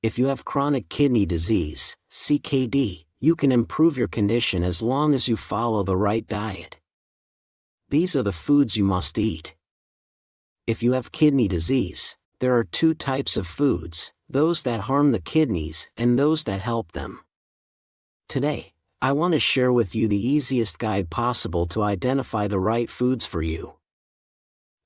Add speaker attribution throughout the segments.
Speaker 1: If you have chronic kidney disease, CKD, you can improve your condition as long as you follow the right diet. These are the foods you must eat. If you have kidney disease, there are two types of foods, those that harm the kidneys and those that help them. Today, I want to share with you the easiest guide possible to identify the right foods for you.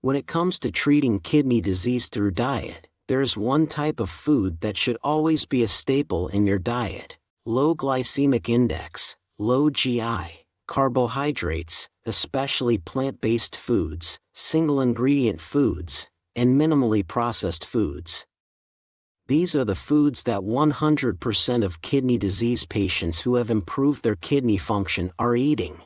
Speaker 1: When it comes to treating kidney disease through diet, there is one type of food that should always be a staple in your diet: low glycemic index, low GI, carbohydrates, especially plant-based foods, single-ingredient foods, and minimally processed foods. These are the foods that 100% of kidney disease patients who have improved their kidney function are eating.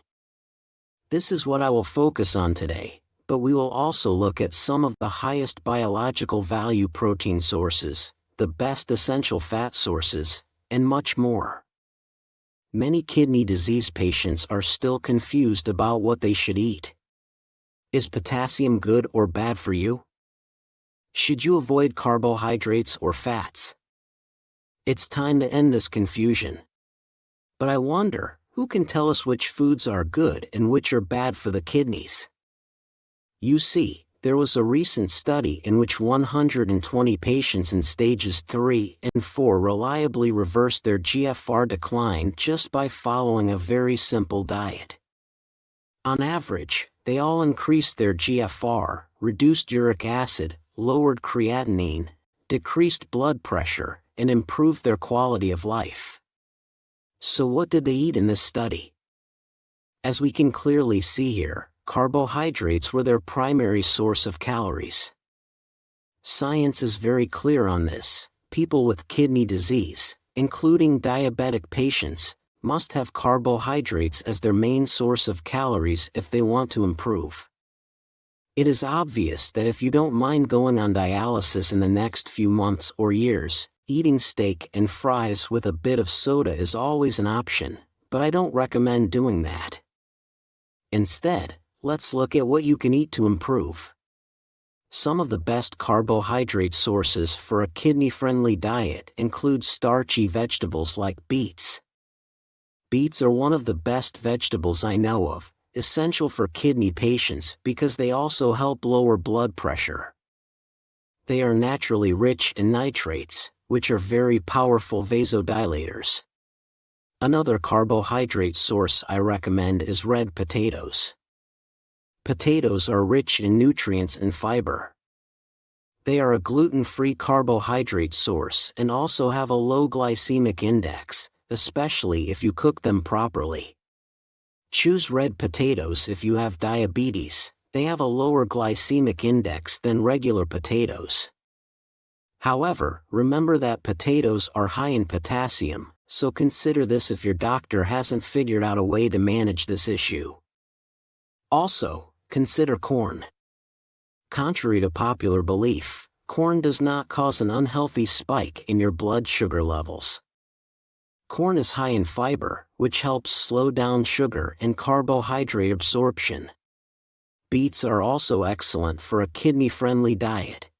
Speaker 1: This is what I will focus on today, but we will also look at some of the highest biological value protein sources, the best essential fat sources, and much more. Many kidney disease patients are still confused about what they should eat. Is potassium good or bad for you? Should you avoid carbohydrates or fats? It's time to end this confusion. But I wonder, who can tell us which foods are good and which are bad for the kidneys? You see, there was a recent study in which 120 patients in stages 3 and 4 reliably reversed their GFR decline just by following a very simple diet. On average, they all increased their GFR, reduced uric acid, lowered creatinine, decreased blood pressure, and improved their quality of life. So what did they eat in this study? As we can clearly see here, carbohydrates were their primary source of calories. Science is very clear on this. People with kidney disease, including diabetic patients, must have carbohydrates as their main source of calories if they want to improve. It is obvious that if you don't mind going on dialysis in the next few months or years, eating steak and fries with a bit of soda is always an option, but I don't recommend doing that. Instead, let's look at what you can eat to improve. Some of the best carbohydrate sources for a kidney-friendly diet include starchy vegetables like beets. Beets are one of the best vegetables I know of, essential for kidney patients because they also help lower blood pressure. They are naturally rich in nitrates, which are very powerful vasodilators. Another carbohydrate source I recommend is red potatoes. Potatoes are rich in nutrients and fiber. They are a gluten-free carbohydrate source and also have a low glycemic index, especially if you cook them properly. Choose red potatoes if you have diabetes. They have a lower glycemic index than regular potatoes. However, remember that potatoes are high in potassium, so consider this if your doctor hasn't figured out a way to manage this issue. Also, consider corn. Contrary to popular belief, corn does not cause an unhealthy spike in your blood sugar levels. Corn is high in fiber, which helps slow down sugar and carbohydrate absorption. Beets are also excellent for a kidney-friendly diet.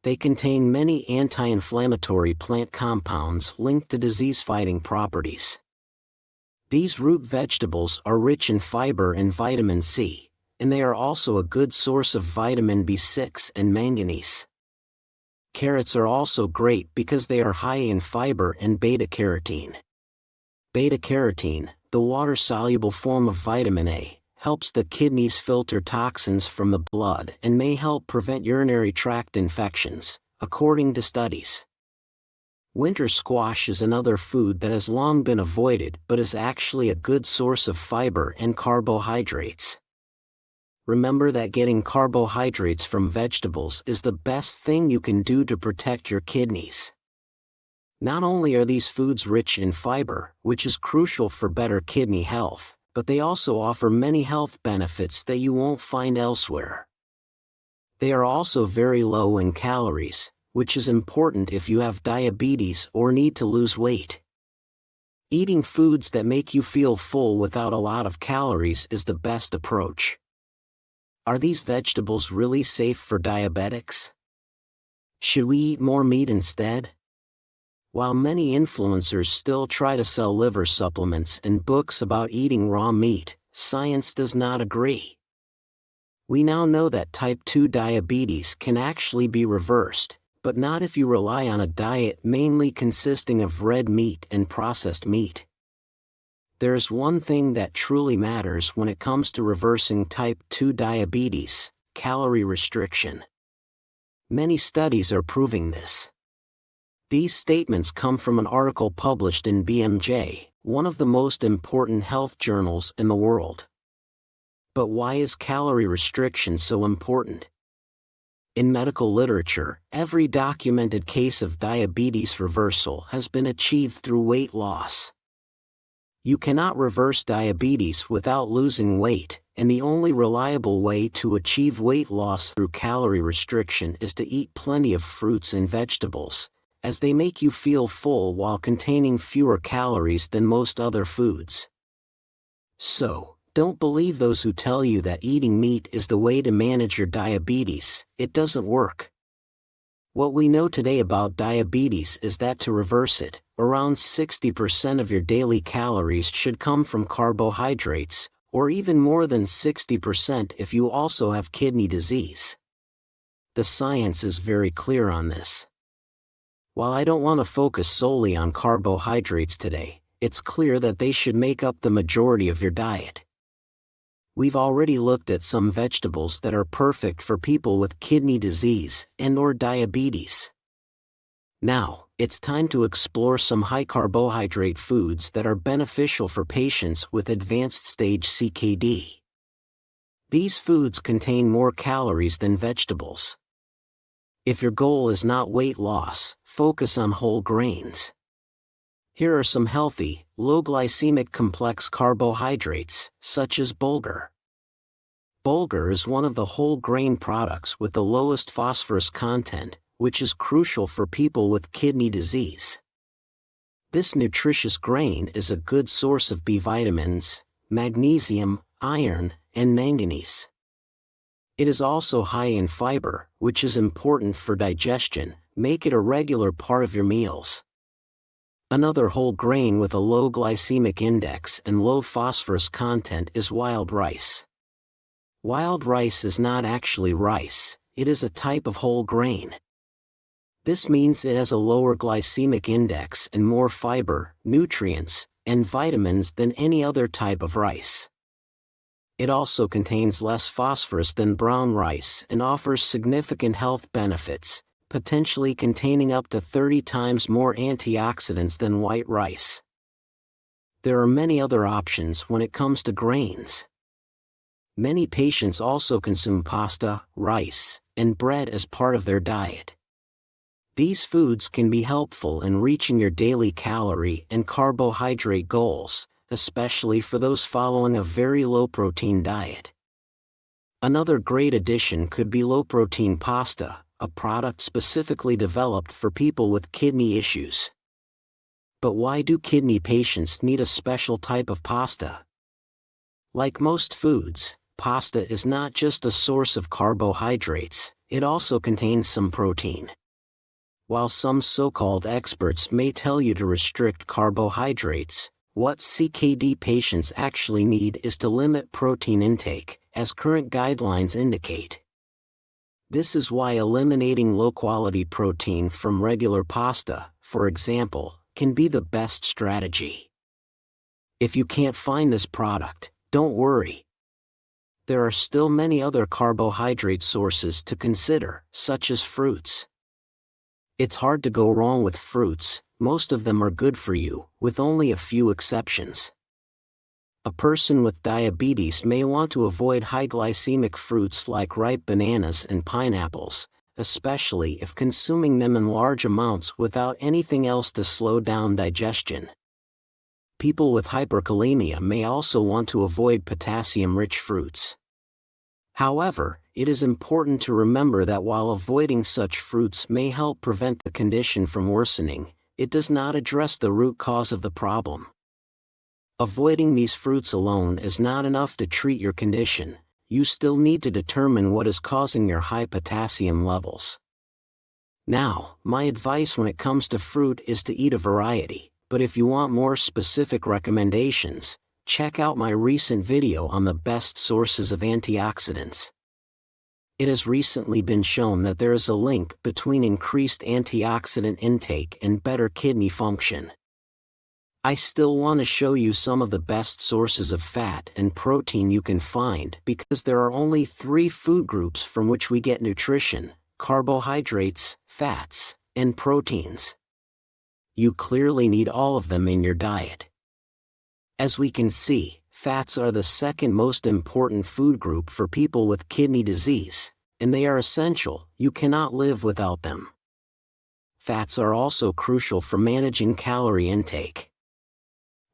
Speaker 1: They contain many anti-inflammatory plant compounds linked to disease-fighting properties. These root vegetables are rich in fiber and vitamin C, and they are also a good source of vitamin B6 and manganese. Carrots are also great because they are high in fiber and beta-carotene. Beta-carotene, the water-soluble form of vitamin A, helps the kidneys filter toxins from the blood and may help prevent urinary tract infections, according to studies. Winter squash is another food that has long been avoided but is actually a good source of fiber and carbohydrates. Remember that getting carbohydrates from vegetables is the best thing you can do to protect your kidneys. Not only are these foods rich in fiber, which is crucial for better kidney health, but they also offer many health benefits that you won't find elsewhere. They are also very low in calories, which is important if you have diabetes or need to lose weight. Eating foods that make you feel full without a lot of calories is the best approach. Are these vegetables really safe for diabetics? Should we eat more meat instead? While many influencers still try to sell liver supplements and books about eating raw meat, science does not agree. We now know that type 2 diabetes can actually be reversed, but not if you rely on a diet mainly consisting of red meat and processed meat. There's one thing that truly matters when it comes to reversing type 2 diabetes: calorie restriction. Many studies are proving this. These statements come from an article published in BMJ, one of the most important health journals in the world. But why is calorie restriction so important? In medical literature, every documented case of diabetes reversal has been achieved through weight loss. You cannot reverse diabetes without losing weight, and the only reliable way to achieve weight loss through calorie restriction is to eat plenty of fruits and vegetables, as they make you feel full while containing fewer calories than most other foods. So, don't believe those who tell you that eating meat is the way to manage your diabetes. It doesn't work. What we know today about diabetes is that to reverse it, around 60% of your daily calories should come from carbohydrates, or even more than 60% if you also have kidney disease. The science is very clear on this. While I don't want to focus solely on carbohydrates today, it's clear that they should make up the majority of your diet. We've already looked at some vegetables that are perfect for people with kidney disease and/or diabetes. Now, it's time to explore some high-carbohydrate foods that are beneficial for patients with advanced stage CKD. These foods contain more calories than vegetables. If your goal is not weight loss, focus on whole grains. Here are some healthy, low-glycemic complex carbohydrates, such as bulgur. Bulgur is one of the whole grain products with the lowest phosphorus content, which is crucial for people with kidney disease. This nutritious grain is a good source of B vitamins, magnesium, iron, and manganese. It is also high in fiber, which is important for digestion. Make it a regular part of your meals. Another whole grain with a low glycemic index and low phosphorus content is wild rice. Wild rice is not actually rice, it is a type of whole grain. This means it has a lower glycemic index and more fiber, nutrients, and vitamins than any other type of rice. It also contains less phosphorus than brown rice and offers significant health benefits, potentially containing up to 30 times more antioxidants than white rice. There are many other options when it comes to grains. Many patients also consume pasta, rice, and bread as part of their diet. These foods can be helpful in reaching your daily calorie and carbohydrate goals, especially for those following a very low-protein diet. Another great addition could be low-protein pasta, a product specifically developed for people with kidney issues. But why do kidney patients need a special type of pasta? Like most foods, pasta is not just a source of carbohydrates, it also contains some protein. While some so-called experts may tell you to restrict carbohydrates, what CKD patients actually need is to limit protein intake, as current guidelines indicate. This is why eliminating low-quality protein from regular pasta, for example, can be the best strategy. If you can't find this product, don't worry. There are still many other carbohydrate sources to consider, such as fruits. It's hard to go wrong with fruits, most of them are good for you, with only a few exceptions. A person with diabetes may want to avoid high glycemic fruits like ripe bananas and pineapples, especially if consuming them in large amounts without anything else to slow down digestion. People with hyperkalemia may also want to avoid potassium-rich fruits. However, it is important to remember that while avoiding such fruits may help prevent the condition from worsening, it does not address the root cause of the problem. Avoiding these fruits alone is not enough to treat your condition. You still need to determine what is causing your high potassium levels. Now, my advice when it comes to fruit is to eat a variety, but if you want more specific recommendations, check out my recent video on the best sources of antioxidants. It has recently been shown that there is a link between increased antioxidant intake and better kidney function. I still want to show you some of the best sources of fat and protein you can find because there are only 3 food groups from which we get nutrition: carbohydrates, fats, and proteins. You clearly need all of them in your diet. As we can see, fats are the second most important food group for people with kidney disease, and they are essential. You cannot live without them. Fats are also crucial for managing calorie intake.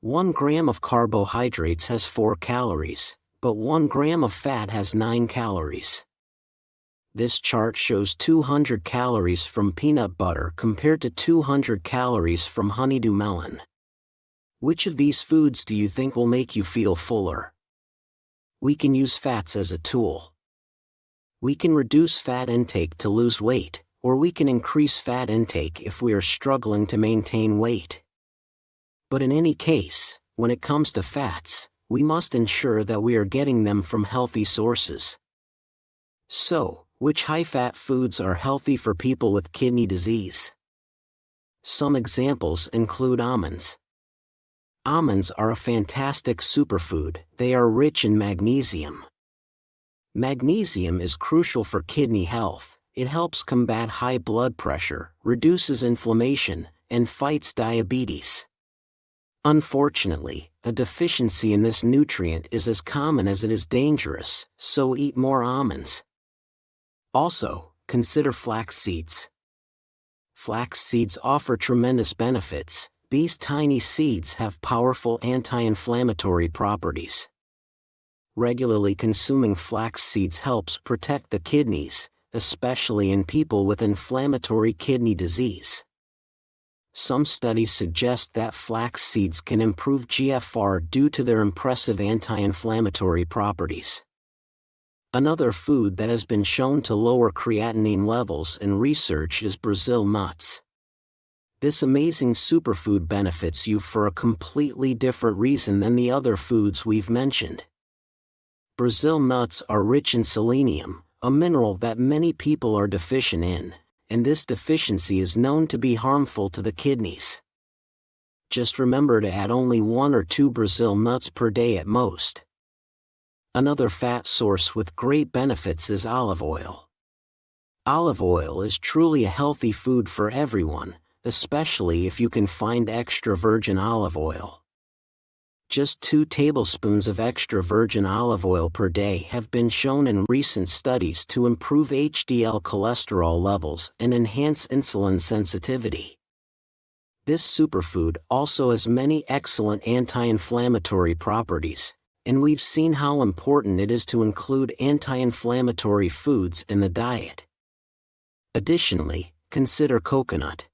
Speaker 1: 1 gram of carbohydrates has 4 calories, but 1 gram of fat has 9 calories. This chart shows 200 calories from peanut butter compared to 200 calories from honeydew melon. Which of these foods do you think will make you feel fuller? We can use fats as a tool. We can reduce fat intake to lose weight, or we can increase fat intake if we are struggling to maintain weight. But in any case, when it comes to fats, we must ensure that we are getting them from healthy sources. So, which high-fat foods are healthy for people with kidney disease? Some examples include almonds. Almonds are a fantastic superfood. They are rich in magnesium. Magnesium is crucial for kidney health. It helps combat high blood pressure, reduces inflammation, and fights diabetes. Unfortunately, a deficiency in this nutrient is as common as it is dangerous, so eat more almonds. Also, consider flax seeds. Flax seeds offer tremendous benefits. These tiny seeds have powerful anti-inflammatory properties. Regularly consuming flax seeds helps protect the kidneys, especially in people with inflammatory kidney disease. Some studies suggest that flax seeds can improve GFR due to their impressive anti-inflammatory properties. Another food that has been shown to lower creatinine levels in research is Brazil nuts. This amazing superfood benefits you for a completely different reason than the other foods we've mentioned. Brazil nuts are rich in selenium, a mineral that many people are deficient in, and this deficiency is known to be harmful to the kidneys. Just remember to add only 1 or 2 Brazil nuts per day at most. Another fat source with great benefits is olive oil. Olive oil is truly a healthy food for everyone, especially if you can find extra virgin olive oil. Just 2 tablespoons of extra virgin olive oil per day have been shown in recent studies to improve HDL cholesterol levels and enhance insulin sensitivity. This superfood also has many excellent anti-inflammatory properties, and we've seen how important it is to include anti-inflammatory foods in the diet. Additionally, consider coconut.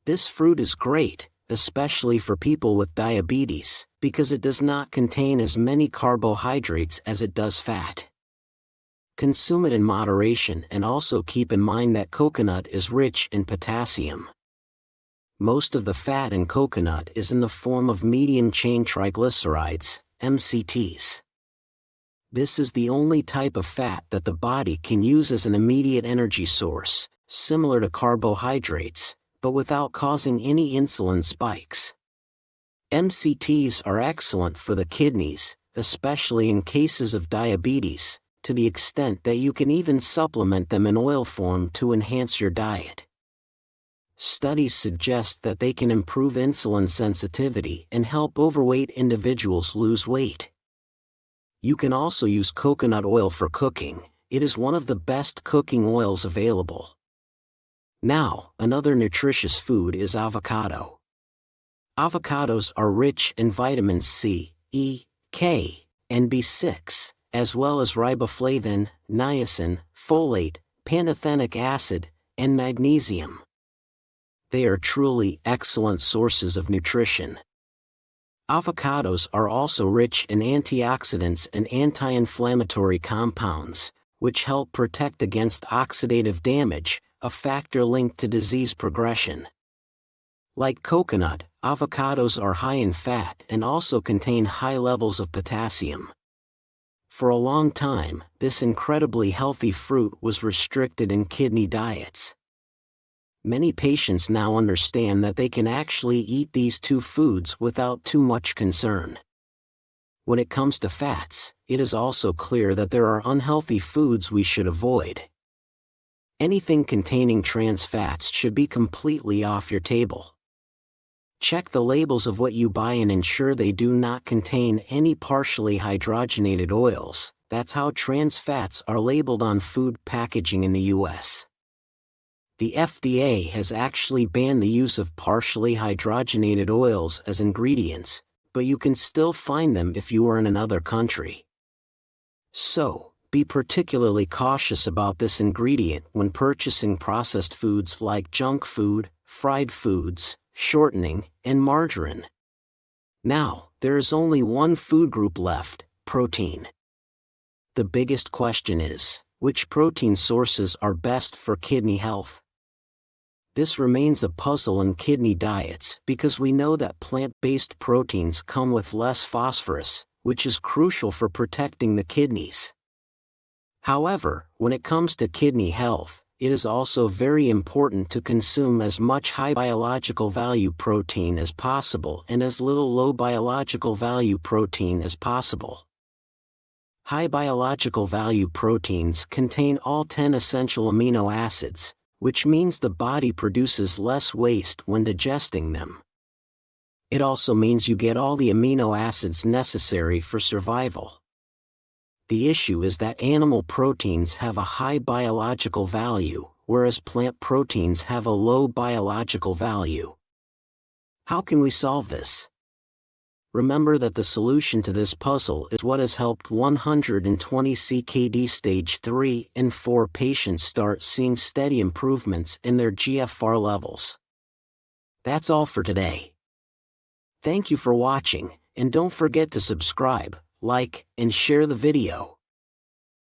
Speaker 1: This fruit is great, especially for people with diabetes, because it does not contain as many carbohydrates as it does fat. Consume it in moderation and also keep in mind that coconut is rich in potassium. Most of the fat in coconut is in the form of medium-chain triglycerides, MCTs. This is the only type of fat that the body can use as an immediate energy source, similar to carbohydrates, but without causing any insulin spikes. MCTs are excellent for the kidneys, especially in cases of diabetes, to the extent that you can even supplement them in oil form to enhance your diet. Studies suggest that they can improve insulin sensitivity and help overweight individuals lose weight. You can also use coconut oil for cooking. It is one of the best cooking oils available. Now, another nutritious food is avocado. Avocados are rich in vitamins C, E, K, and B6, as well as riboflavin, niacin, folate, pantothenic acid, and magnesium. They are truly excellent sources of nutrition. Avocados are also rich in antioxidants and anti-inflammatory compounds, which help protect against oxidative damage, a factor linked to disease progression. Like coconut, avocados are high in fat and also contain high levels of potassium. For a long time, this incredibly healthy fruit was restricted in kidney diets. Many patients now understand that they can actually eat these two foods without too much concern. When it comes to fats, it is also clear that there are unhealthy foods we should avoid. Anything containing trans fats should be completely off your table. Check the labels of what you buy and ensure they do not contain any partially hydrogenated oils. That's how trans fats are labeled on food packaging in the US. The FDA has actually banned the use of partially hydrogenated oils as ingredients, but you can still find them if you are in another country. So, be particularly cautious about this ingredient when purchasing processed foods like junk food, fried foods, shortening, and margarine. Now, there is only one food group left: protein. The biggest question is, which protein sources are best for kidney health? This remains a puzzle in kidney diets because we know that plant-based proteins come with less phosphorus, which is crucial for protecting the kidneys. However, when it comes to kidney health, it is also very important to consume as much high biological value protein as possible and as little low biological value protein as possible. High biological value proteins contain all 10 essential amino acids, which means the body produces less waste when digesting them. It also means you get all the amino acids necessary for survival. The issue is that animal proteins have a high biological value, whereas plant proteins have a low biological value. How can we solve this? Remember that the solution to this puzzle is what has helped 120 CKD stage 3 and 4 patients start seeing steady improvements in their GFR levels. That's all for today. Thank you for watching, and don't forget to subscribe, like, and share the video.